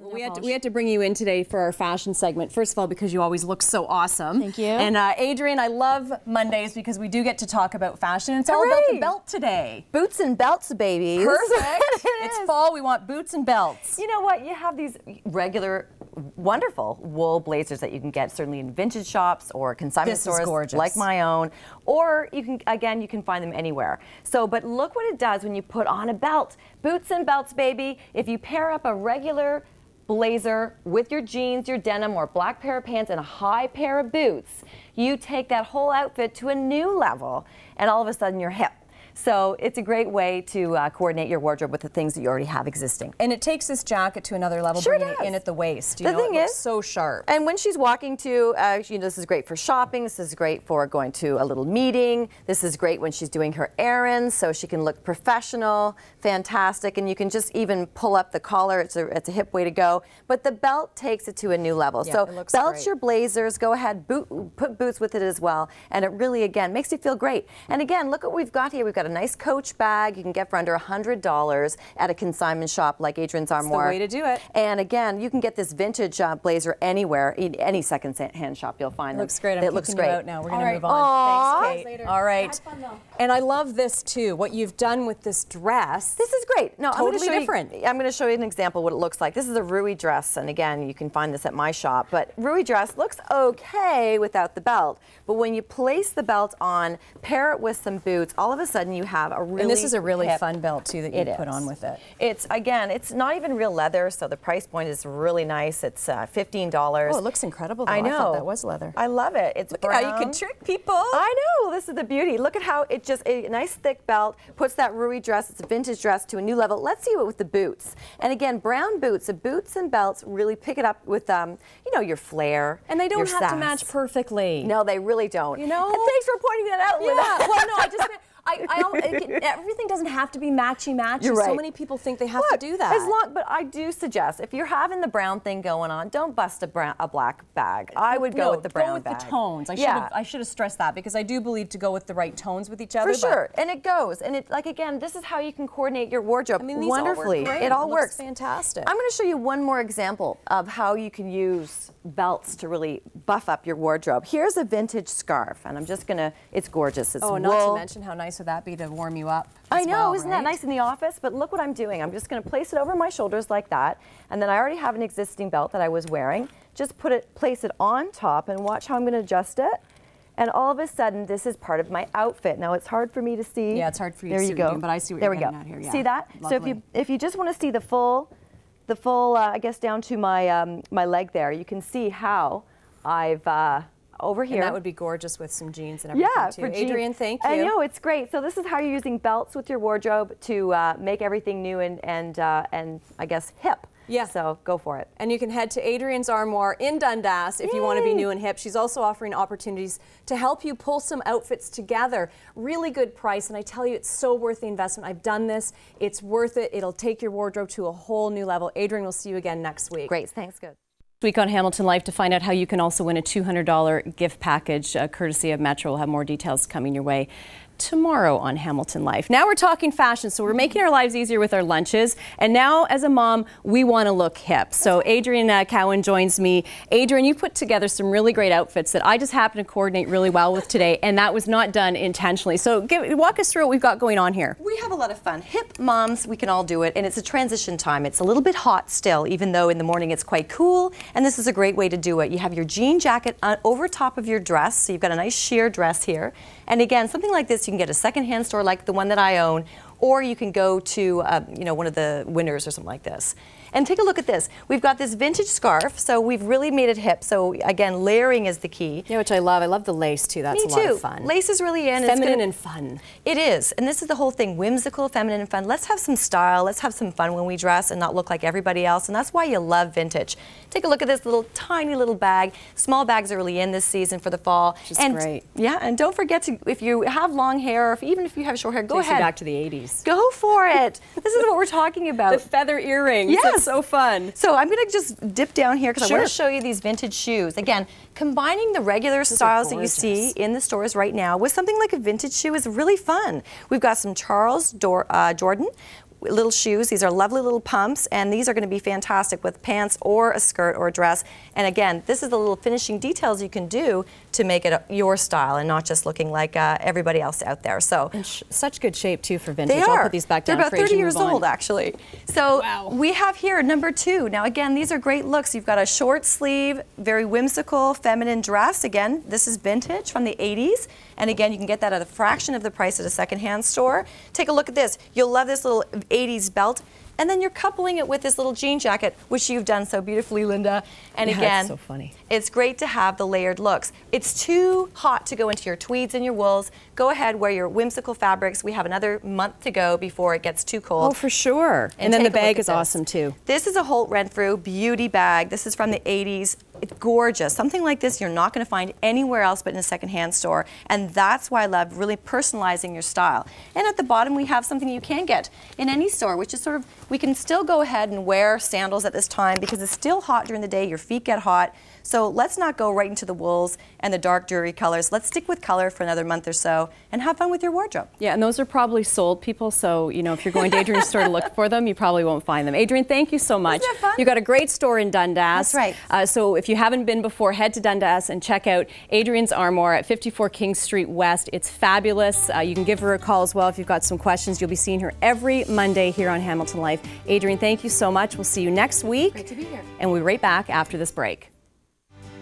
We had to bring you in today for our fashion segment. First of all, because you always look so awesome. Thank you. And Adrian, I love Mondays because we do get to talk about fashion. It's all about the belt today. Boots and belts, babies. Perfect. It's fall. We want boots and belts. You know what? You have these regular, wonderful wool blazers that you can get certainly in vintage shops or consignment stores like my own, or you can find them anywhere. So, but look what it does when you put on a belt. Boots and belts, baby. If you pair up a regular blazer with your jeans, your denim, or black pair of pants and a high pair of boots, you take that whole outfit to a new level, and all of a sudden you're hip. So it's a great way to coordinate your wardrobe with the things that you already have existing. And it takes this jacket to another level, bringing it in at the waist. You know, it looks so sharp. And when she's walking to, you know, this is great for shopping. This is great for going to a little meeting. This is great when she's doing her errands, so she can look professional, fantastic. And you can just even pull up the collar. It's a hip way to go. But the belt takes it to a new level. Yeah, so belts your blazers. Go ahead, put boots with it as well. And it really, again, makes you feel great. And again, look what we've got here. We've got a nice Coach bag you can get for under $100 at a consignment shop like Adrian's Armoire. That's the way to do it. And again, you can get this vintage blazer anywhere, in any second-hand shop you'll find them. Looks great. It looks great. Out now. We're going to move on. Thanks, Kate. All right. Fun, and I love this too. What you've done with this dress. This is great. No, totally different. I'm going to show you an example of what it looks like. This is a Rui dress, and again, you can find this at my shop. But Rui dress looks okay without the belt. But when you place the belt on, pair it with some boots, all of a sudden you have a really And this is a really fun belt too that you put on with it. It's, again, it's not even real leather, so the price point is really nice. It's $15. Oh, it looks incredible though. I know. I thought that was leather. I love it. It's Look brown. at how you can trick people. I know. This is the beauty. Look at how it just, a nice thick belt puts that Rui dress, it's a vintage dress, to a new level. Let's see it with the boots. And again, brown boots, the boots and belts really pick it up with, you know, your flair. And they don't have sass. to match perfectly. No, they really don't. You know? And thanks for pointing that out, Linda. Yeah. Well, no, I just meant, everything doesn't have to be matchy-matchy. You're right. So many people think they have to do that. But I do suggest, if you're having the brown thing going on, don't bust a black bag. I would go with the brown bag. Go with the tones. I should have stressed that, because I do believe to go with the right tones with each other. For sure, and it goes. And it, like, again, this is how you can coordinate your wardrobe wonderfully. It all works fantastic. I'm going to show you one more example of how you can use belts to really buff up your wardrobe. Here's a vintage scarf, and I'm just going to, it's gorgeous. It's wool. Not to mention how nice would that be to warm you up. I know, isn't that nice in the office? But look what I'm doing. I'm just going to place it over my shoulders like that, and then I already have an existing belt that I was wearing. Just place it on top, and watch how I'm going to adjust it. And all of a sudden, this is part of my outfit. Now, it's hard for me to see. Yeah, it's hard for you to see. There you go. But I see what you're getting at here. Yeah. See that? Lovely. So if you just want to see the full, I guess down to my my leg there, you can see how I've over here. And that would be gorgeous with some jeans and everything too. For Adrian, thank you. I know, it's great. So this is how you're using belts with your wardrobe to make everything new and I guess hip. Yeah. So go for it. And you can head to Adrian's Armoire in Dundas if you want to be new and hip. She's also offering opportunities to help you pull some outfits together. Really good price, and I tell you, it's so worth the investment. I've done this. It's worth it. It'll take your wardrobe to a whole new level. Adrian, we'll see you again next week. Great. Thanks. Good. Week on Hamilton Life to find out how you can also win a $200 gift package courtesy of Metro. We'll have more details coming your way tomorrow on Hamilton Life. Now we're talking fashion, so we're making our lives easier with our lunches, and now as a mom we want to look hip. So Adrian Cowan joins me. Adrian, you put together some really great outfits that I just happen to coordinate really well with today, and that was not done intentionally. So walk us through what we've got going on here. We have a lot of fun. Hip moms, we can all do it, and it's a transition time. It's a little bit hot still, even though in the morning it's quite cool, and this is a great way to do it. You have your jean jacket over top of your dress, so you've got a nice sheer dress here, and again, something like this you can get a secondhand store like the one that I own, or you can go to you know, one of the Winners or something like this. And take a look at this. We've got this vintage scarf, so we've really made it hip. So again, layering is the key. Yeah, which I love. I love the lace too. That's a lot of fun. Lace is really in. Feminine and fun. It is, and this is the whole thing: whimsical, feminine, and fun. Let's have some style. Let's have some fun when we dress and not look like everybody else. And that's why you love vintage. Take a look at this little tiny little bag. Small bags are really in this season for the fall. Which is great. Yeah, and don't forget to, if you have long hair, or even if you have short hair, go Takes ahead. you back to the 80s. Go for it. This is what we're talking about. The feather earrings. Yes. That's so fun. So I'm going to just dip down here because I want to show you these vintage shoes. Again, combining the regular styles that you see in the stores right now with something like a vintage shoe is really fun. We've got some Charles Jordan. little shoes. These are lovely little pumps, and these are going to be fantastic with pants or a skirt or a dress. And again, this is the little finishing details you can do to make it your style and not just looking like everybody else out there. So such good shape too for vintage. They are. I'll put these back down. They're about for 30 years old actually. So wow. We have here number 2. Now again, these are great looks. You've got a short sleeve, very whimsical, feminine dress. Again, this is vintage from the 80s. And again, you can get that at a fraction of the price at a secondhand store. Take a look at this. You'll love this little 80s belt. And then you're coupling it with this little jean jacket, which you've done so beautifully, Linda. And again, it's so funny. It's great to have the layered looks. It's too hot to go into your tweeds and your wools. Go ahead, wear your whimsical fabrics. We have another month to go before it gets too cold. Oh, for sure. And then the bag is awesome too. This is a Holt Renfrew beauty bag. This is from the 80s. It's gorgeous. Something like this you're not going to find anywhere else but in a secondhand store. And that's why I love really personalizing your style. And at the bottom we have something you can get in any store, which is sort of, we can still go ahead and wear sandals at this time because it's still hot during the day, your feet get hot. So let's not go right into the wools and the dark, dreary colors. Let's stick with color for another month or so and have fun with your wardrobe. Yeah, and those are probably sold, people. So, you know, if you're going to Adrian's store to look for them, you probably won't find them. Adrian, thank you so much. Isn't that fun? You've got a great store in Dundas. That's right. So if you haven't been before, head to Dundas and check out Adrian's Armoire at 54 King Street West. It's fabulous. You can give her a call as well if you've got some questions. You'll be seeing her every Monday here on Hamilton Life. Adrian, thank you so much. We'll see you next week. Great to be here. And we'll be right back after this break.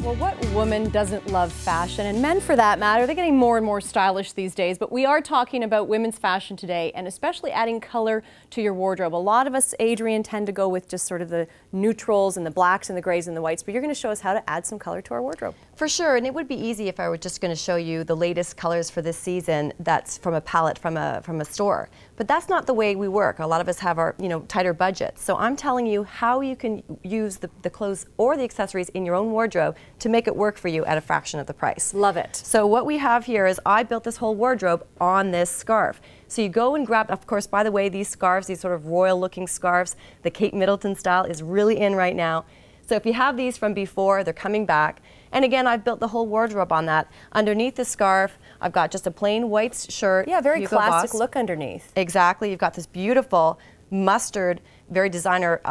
Well, what woman doesn't love fashion? And men, for that matter, they're getting more and more stylish these days. But we are talking about women's fashion today, and especially adding color to your wardrobe. A lot of us, Adrian, tend to go with just sort of the neutrals and the blacks and the grays and the whites. But you're going to show us how to add some color to our wardrobe. For sure, and it would be easy if I were just going to show you the latest colors for this season that's from a palette from a store. But that's not the way we work. A lot of us have our, tighter budgets. So I'm telling you how you can use the clothes or the accessories in your own wardrobe to make it work for you at a fraction of the price. Love it. So what we have here is I built this whole wardrobe on this scarf. So you go and grab, of course, by the way, these scarves, these sort of royal looking scarves, the Kate Middleton style is really in right now. So if you have these from before, they're coming back. And again, I've built the whole wardrobe on that. Underneath the scarf, I've got just a plain white shirt. Yeah, very classic look underneath. Exactly. You've got this beautiful mustard, very designer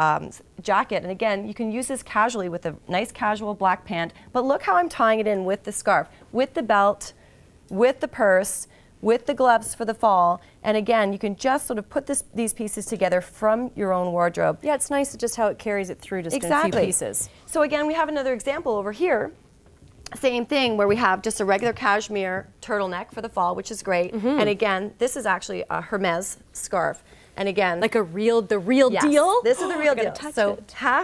jacket. And again, you can use this casually with a nice casual black pant. But look how I'm tying it in with the scarf, with the belt, with the purse, with the gloves for the fall. And again, you can just sort of put these pieces together from your own wardrobe. Yeah, it's nice just how it carries it through just in a few pieces. So again, we have another example over here. Same thing where we have just a regular cashmere turtleneck for the fall, which is great. And again, this is actually a Hermes scarf. And again, like the real deal. This is the real deal. So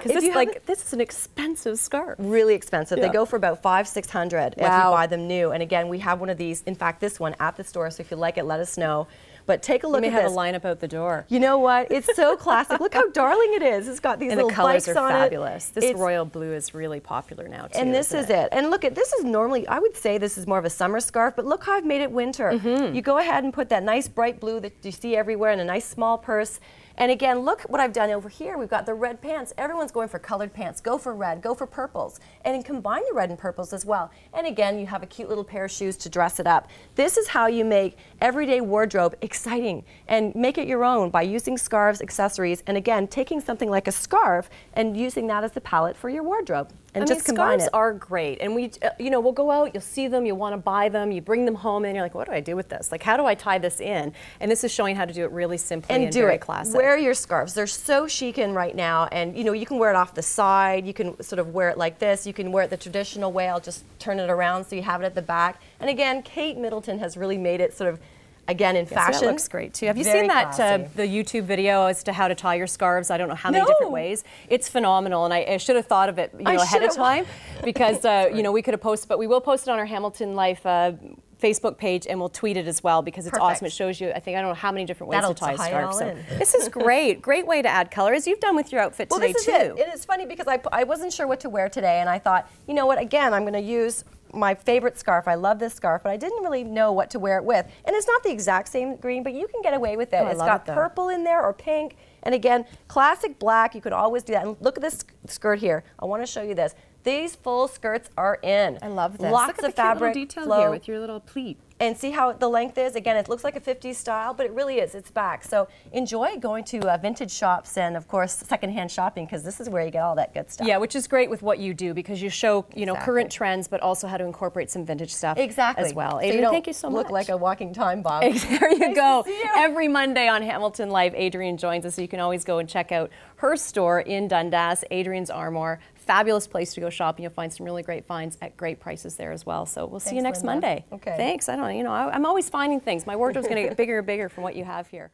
this is an expensive scarf. Really expensive. Yeah. They go for about $500–600 if you buy them new. And again, we have one of these. In fact, this one at the store. So if you like it, let us know. But take a look at this. You may have a line up out the door. You know what? It's so classic. Look how darling it is. It's got these little And bikes the colors on are fabulous. it. This royal blue is really popular now too. And this is it. And look at this is normally, I would say this is more of a summer scarf, but look how I've made it winter. You go ahead and put that nice bright blue that you see everywhere in a nice small purse. And again, look what I've done over here. We've got the red pants. Everyone's going for colored pants. Go for red, go for purples. And combine the red and purples as well. And again, you have a cute little pair of shoes to dress it up. This is how you make everyday wardrobe exciting and make it your own by using scarves, accessories, and again, taking something like a scarf and using that as the palette for your wardrobe. And just combine scarves are great, and we'll go out, you'll see them, you'll want to buy them, you bring them home, and you're like, what do I do with this? Like, how do I tie this in? And this is showing how to do it really simply and very classic. Wear your scarves. They're so chic in right now, and you can wear it off the side, you can sort of wear it like this, you can wear it the traditional way. I'll just turn it around so you have it at the back. And again, Kate Middleton has really made it sort of, again, in fashion. That looks great too. Have you seen that the YouTube video as to how to tie your scarves? I don't know how many different ways. It's phenomenal, and I should have thought of it ahead of time because we could have posted, but we will post it on our Hamilton Life Facebook page, and we'll tweet it as well because it's awesome. It shows you, I don't know how many different ways to tie a scarf. So this is great. Great way to add color, as you've done with your outfit today too. It is funny because I wasn't sure what to wear today, and I thought, you know what, again, I'm going to use my favorite scarf. I love this scarf, but I didn't really know what to wear it with. And it's not the exact same green, but you can get away with it. It's got purple in there or pink. And again, classic black, you could always do that. And look at this skirt here. I want to show you this. These full skirts are in. I love this. Lots Look at of the fabric cute little detail flow here with your little pleat. And see how the length is? Again, it looks like a 50s style, but it really is. It's back. So enjoy going to vintage shops and, of course, secondhand shopping, because this is where you get all that good stuff. Yeah, which is great with what you do, because you show, you know, current trends, but also how to incorporate some vintage stuff as well. So Adrian, thank you so much. Look like a walking time bomb. There you go. Every Monday on Hamilton Live, Adrian joins us, so you can always go and check out her store in Dundas, Adrian's Armour. Fabulous place to go shopping. You'll find some really great finds at great prices there as well. So we'll see you next Monday. Okay. Thanks. I don't, you know, I'm always finding things. My wardrobe's going to get bigger and bigger from what you have here.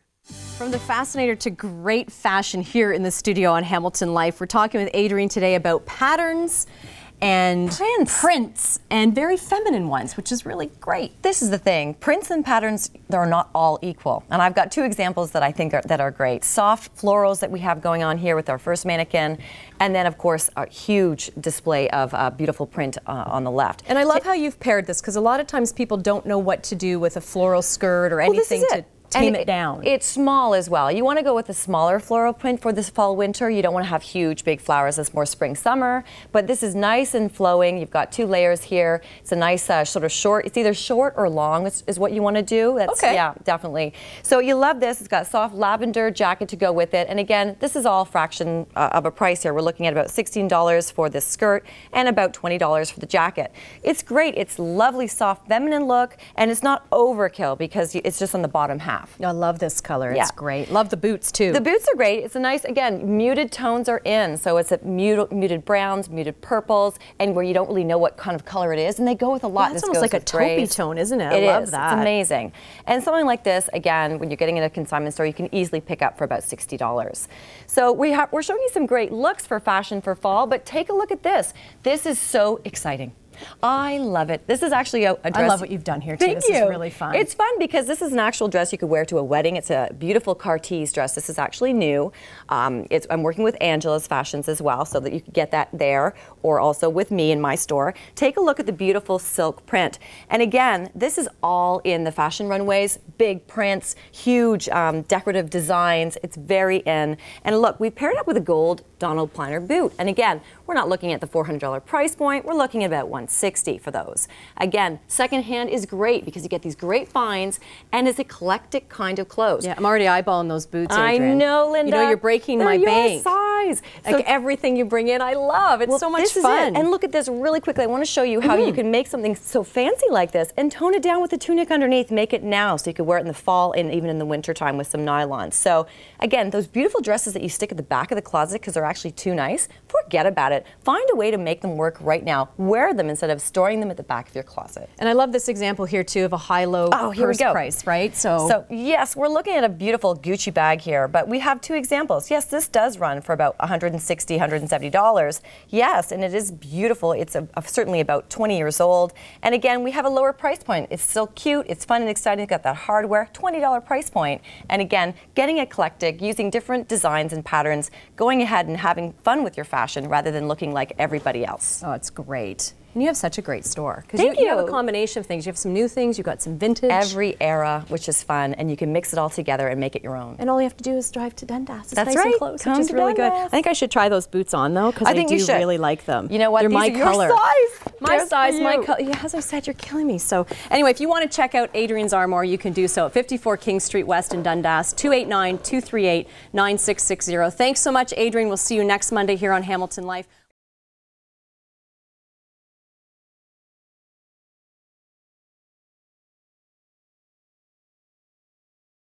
From the fascinator to great fashion here in the studio on Hamilton Life, we're talking with Adrian today about patterns and prints and very feminine ones, which is really great. This is the thing. Prints and patterns, they're not all equal. And I've got two examples that I think are great. Soft florals that we have going on here with our first mannequin, and then of course a huge display of beautiful print on the left. And I love how you've paired this, because a lot of times people don't know what to do with a floral skirt or anything to tame it down. It's small as well. You want to go with a smaller floral print for this fall winter. You don't want to have huge big flowers. It's more spring summer, but this is nice and flowing. You've got two layers here. It's a nice sort of short. It's either short or long is what you want to do. That's, yeah, definitely. So you love this. It's got soft lavender jacket to go with it. And again, this is all fraction of a price here. We're looking at about $16 for this skirt and about $20 for the jacket. It's great. It's lovely, soft, feminine look, and it's not overkill because it's just on the bottom half. I love this color. It's great. Love the boots too. The boots are great. It's a nice, again, muted tones are in. So it's a muted browns, muted purples, and where you don't really know what kind of color it is. And they go with a lot. That's almost like a taupey tone, isn't it? I love that. It's amazing. And something like this, again, when you're getting in a consignment store, you can easily pick up for about $60. So we're showing you some great looks for fashion for fall, but take a look at this. This is so exciting. I love it. This is actually a dress. I love what you've done here too. Thank this you. is really fun. It's fun because this is an actual dress you could wear to a wedding. It's a beautiful Cartiz dress. This is actually new. I'm working with Angela's Fashions as well, so that you can get that there or also with me in my store. Take a look at the beautiful silk print. And again, this is all in the fashion runways, big prints, huge decorative designs. It's very in. And look, we paired it up with a gold Donald Pliner boot. And again, we're not looking at the $400 price point. We're looking at about $160 for those. Again, secondhand is great because you get these great finds and it's eclectic kind of clothes. Yeah, I'm already eyeballing those boots, Adrian. I know, Linda. You know, you're breaking my bank. Size. Like everything you bring in, I love. It's so much fun. And look at this really quickly. I want to show you how you can make something so fancy like this and tone it down with the tunic underneath. Make it now so you can wear it in the fall and even in the winter time with some nylon. So again, those beautiful dresses that you stick at the back of the closet because they're actually too nice, forget about it. Find a way to make them work right now. Wear them instead of storing them at the back of your closet. And I love this example here too of a high-low purse price, right? So yes, we're looking at a beautiful Gucci bag here, but we have two examples. Yes, this does run for about $160, $170. Yes, and it is beautiful. It's certainly about 20 years old. And again, we have a lower price point. It's still cute, it's fun and exciting. It's got that hardware, $20 price point. And again, getting eclectic, using different designs and patterns, going ahead and having fun with your fashion rather than looking like everybody else. Oh, it's great. And you have such a great store. Thank you. You have a combination of things. You have some new things, you've got some vintage. Every era, which is fun, and you can mix it all together and make it your own. And all you have to do is drive to Dundas. It's That's nice right. and close, which is really good. I think I should try those boots on though, because I do really like them. You know what? They're These my are color. Your size. My size, my color. Yeah, as I said, you're killing me. So anyway, if you want to check out Adrian's Armour, you can do so at 54 King Street West in Dundas, 289-238-9660. Thanks so much, Adrian. We'll see you next Monday here on Hamilton Life.